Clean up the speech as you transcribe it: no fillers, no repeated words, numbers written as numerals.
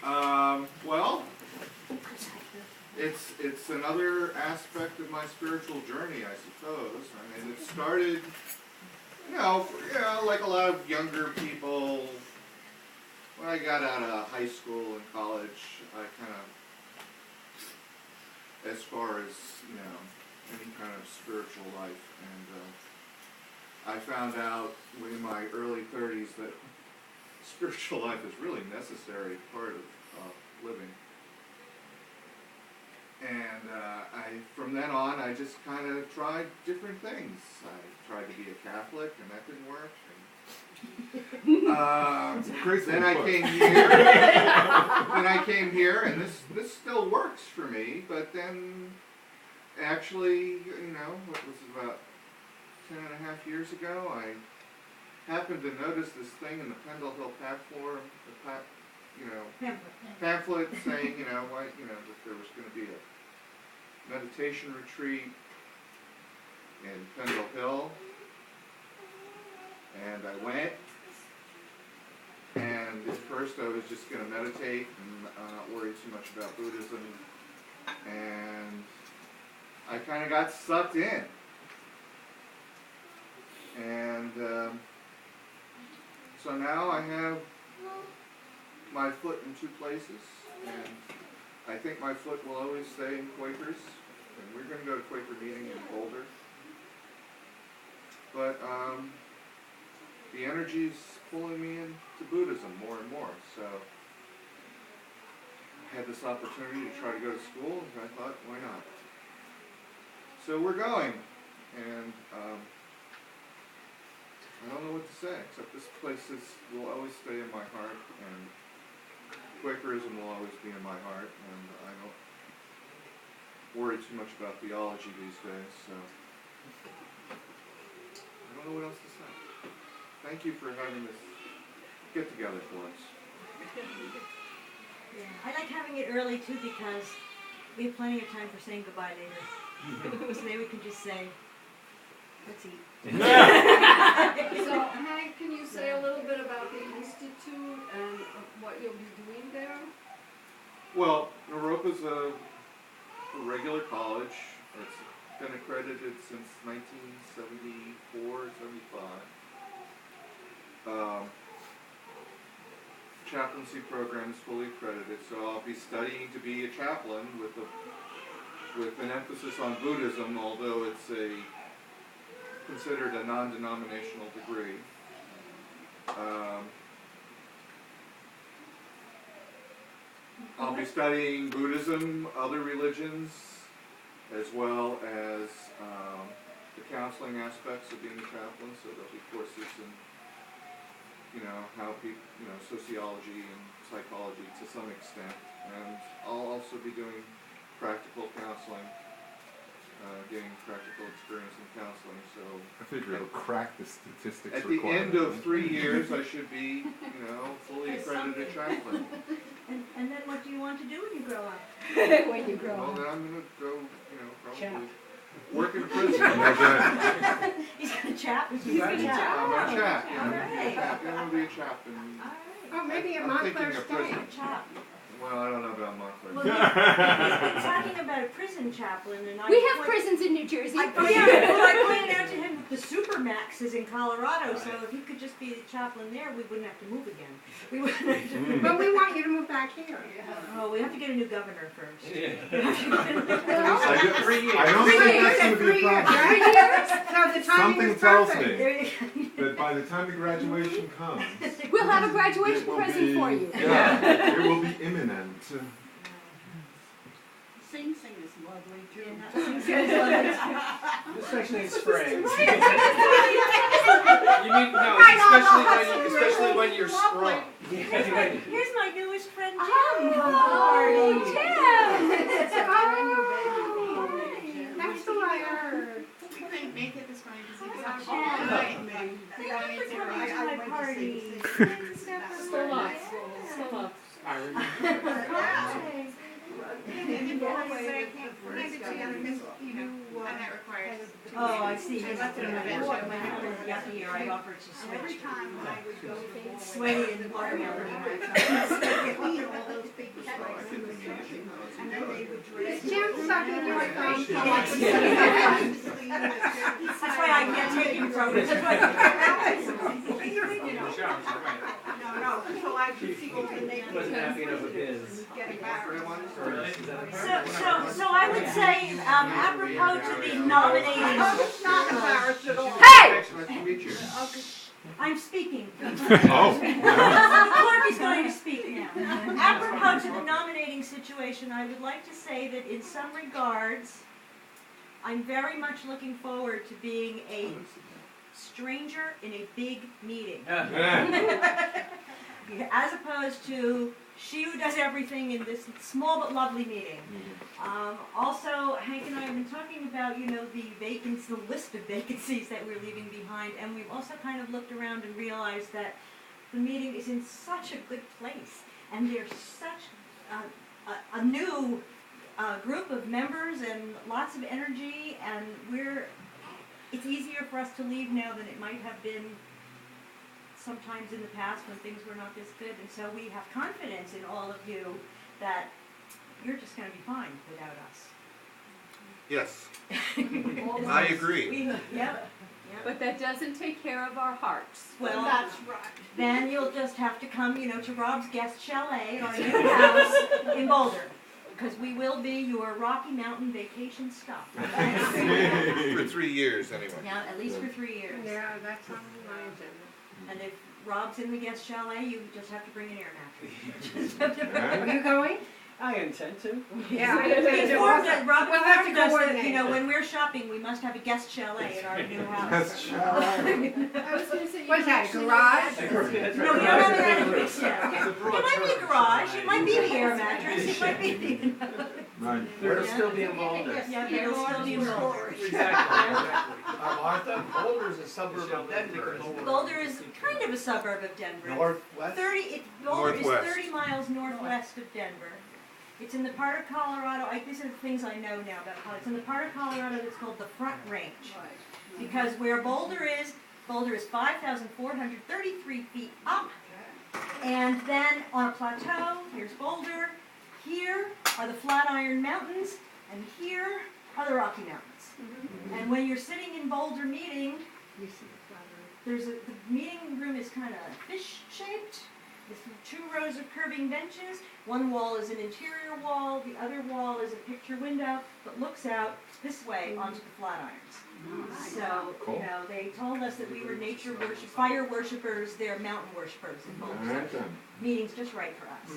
Well, it's another aspect of my spiritual journey, I suppose. I mean, it started, like a lot of younger people. When I got out of high school and college, I kind of, as far as any kind of spiritual life, and I found out in my early 30s that spiritual life is really necessary part of living. And from then on, I just kind of tried different things. I tried to be a Catholic, and that didn't work. Then I came here, and this still works for me. But then, actually, what was it, about 10.5 years ago, I happened to notice this thing in the Pendle Hill pamphlet saying, that there was going to be a meditation retreat in Pendle Hill, and I went, and at first I was just going to meditate and not worry too much about Buddhism, and I kind of got sucked in, and so now I have my foot in two places, and I think my foot will always stay in Quakers, and we're going to go to Quaker meeting in Boulder. But the energy's pulling me into Buddhism more and more, so I had this opportunity to try to go to school, and I thought, why not? So we're going, and I don't know what to say, except this place will always stay in my heart, and Quakerism will always be in my heart, and I don't worry too much about theology these days, so I don't know what else to say. Thank you for having this get-together for us. Yeah, I like having it early, too, because we have plenty of time for saying goodbye later. So maybe we can just say, let's eat. So, Hank, can you say a little bit about the Institute and what you'll be doing there? Well, Naropa's a regular college. It's been accredited since 1974, 75. Chaplaincy program is fully accredited, so I'll be studying to be a chaplain with an emphasis on Buddhism, although it's considered a non-denominational degree. I'll be studying Buddhism, other religions, as well as the counseling aspects of being a chaplain, so there'll be courses in how people, sociology and psychology to some extent. And I'll also be doing practical counseling, getting practical experience in counseling. So I figure it'll crack the statistics at the end of 3 years, I should be, fully accredited chaplain. And then what do you want to do when you grow up? When you grow Well, up. then I'm going to go, probably Chap. work in prison. He's going to chap. I'm a chap. All right. I'm going to be a chaplain. All right. Oh, maybe a I'm Montclair thinking of prison. State. Chap. Well, I don't know about Montclair. Well, he's been talking about a prison chaplain, and We have prisons in New Jersey. I pointed out to him that the Supermax is in Colorado, so if he could just be the chaplain there, we wouldn't have to move again. We wouldn't have to move. But we want you to move back here. Oh, we have to get a new governor first. I don't think that's going to be a problem. Right? So the timing Something is tells perfect. me that by the time the graduation comes, We'll have a graduation it will present be, for you. Yeah, it will be imminent. Sing Sing is lovely too. Especially in spring. Right. You mean no, especially when you're strong. Here's my newest friend, Jim. Oh, Tim! Tim. That's what I heard. You couldn't make it this morning because he was Oh, out Jim. all night. Thank you for coming to my party. Still up. Still up. I remember. Hi. I'm not required. Oh, I see. I left it on the bench. Yucky, or I offered to Every switch. time I would go to Sweaty and watermelon. all those found Yeah. someone. That's why I can't take him from it. No, so I could see what the name Wasn't happy enough with his. getting back. Really? Is that a So I would say, apropos to the nominating, Not embarrassed at all. Hey! Nice to meet you. I'm speaking. Oh. The clerk is going to speak now. Apropos to the nominating situation, I would like to say that in some regards, I'm very much looking forward to being a stranger in a big meeting. As opposed to she who does everything in this small but lovely meeting. Also, Hank and I have been talking about, the list of vacancies that we're leaving behind, and we've also kind of looked around and realized that the meeting is in such a good place, and there's such a new group of members and lots of energy, and it's easier for us to leave now than it might have been sometimes in the past when things were not this good, and so we have confidence in all of you that you're just gonna be fine without us. Yes, All I right. agree. Yep. But that doesn't take care of our hearts. Well, That's right. then you'll just have to come, to Rob's guest chalet at our new house in Boulder, because we will be your Rocky Mountain vacation stop. For 3 years, anyway. Yeah, at least for 3 years. Yeah, that's on my agenda. And if Rob's in the guest chalet, you just have to bring an air mattress. Are you going? I intend to. Yeah. He informed us, Rob We'll have to informed us that, coordinate. when we're shopping, we must have a guest chalet in our new house. That's chalet. I was gonna say, you What's can that, actually garage? That's No, we right. don't have that in fixed yet. It's a It broad might be a term. garage, it might be the air mattress, it might be Right. There'll still be involved. Yeah, it'll still be involved. Exactly. Martha, Boulder's a suburb of Denver. Boulder is kind of a suburb of Denver. Northwest? Boulder is Northwest. 30 miles northwest of Denver. It's in the part of Colorado, these are the things I know now about Colorado. It's in the part of Colorado that's called the Front Range. Because where Boulder is 5,433 feet up. And then on a plateau, here's Boulder. Here are the Flatiron Mountains, and here are the Rocky Mountains. And when you're sitting in Boulder meeting, the meeting room is kind of fish-shaped. There's 2 rows of curving benches. One wall is an interior wall. The other wall is a picture window that looks out this way onto the Flatirons. So, Cool. they told us that we were fire worshipers. They're mountain worshipers in Boulder. All right then. Meeting's just right for us.